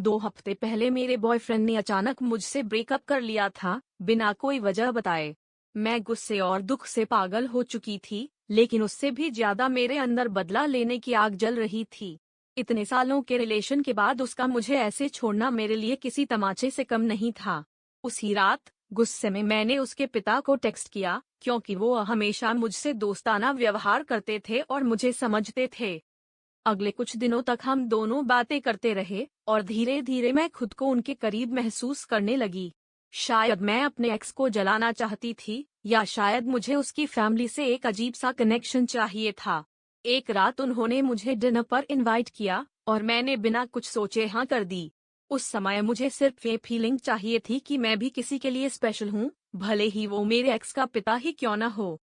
2 हफ्ते पहले मेरे बॉयफ्रेंड ने अचानक मुझसे ब्रेकअप कर लिया था, बिना कोई वजह बताए। मैं गुस्से और दुख से पागल हो चुकी थी, लेकिन उससे भी ज्यादा मेरे अंदर बदला लेने की आग जल रही थी। इतने सालों के रिलेशन के बाद उसका मुझे ऐसे छोड़ना मेरे लिए किसी तमाचे से कम नहीं था। उसी रात गुस्से में मैंने उसके पिता को टेक्स्ट किया, क्योंकि वो हमेशा मुझसे दोस्ताना व्यवहार करते थे और मुझे समझते थे। अगले कुछ दिनों तक हम दोनों बातें करते रहे और धीरे धीरे मैं खुद को उनके करीब महसूस करने लगी। शायद मैं अपने एक्स को जलाना चाहती थी, या शायद मुझे उसकी फैमिली से एक अजीब सा कनेक्शन चाहिए था। एक रात उन्होंने मुझे डिनर पर इनवाइट किया और मैंने बिना कुछ सोचे हाँ कर दी। उस समय मुझे सिर्फ ये फीलिंग चाहिए थी कि मैं भी किसी के लिए स्पेशल हूँ, भले ही वो मेरे एक्स का पिता ही क्यों न हो।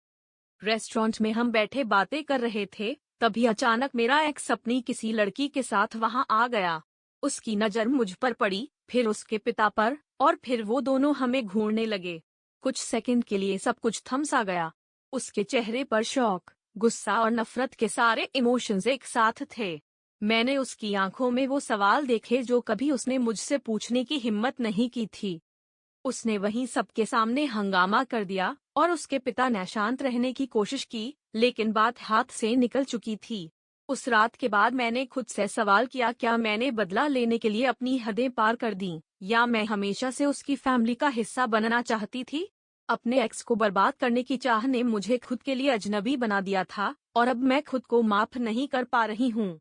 रेस्टोरेंट में हम बैठे बातें कर रहे थे, तभी अचानक मेरा एक्स अपनी किसी लड़की के साथ वहां आ गया। उसकी नजर मुझ पर पड़ी, फिर उसके पिता पर, और फिर वो दोनों हमें घूरने लगे। कुछ सेकंड के लिए सब कुछ थम सा गया। उसके चेहरे पर शौक, गुस्सा और नफरत के सारे इमोशंस एक साथ थे। मैंने उसकी आंखों में वो सवाल देखे जो कभी उसने मुझसे पूछने की हिम्मत नहीं की थी। उसने वहीं सबके सामने हंगामा कर दिया और उसके पिता ने शांत रहने की कोशिश की, लेकिन बात हाथ से निकल चुकी थी। उस रात के बाद मैंने खुद से सवाल किया, क्या मैंने बदला लेने के लिए अपनी हदें पार कर दी, या मैं हमेशा से उसकी फैमिली का हिस्सा बनना चाहती थी। अपने एक्स को बर्बाद करने की चाह ने मुझे खुद के लिए अजनबी बना दिया था, और अब मैं खुद को माफ नहीं कर पा रही हूँ।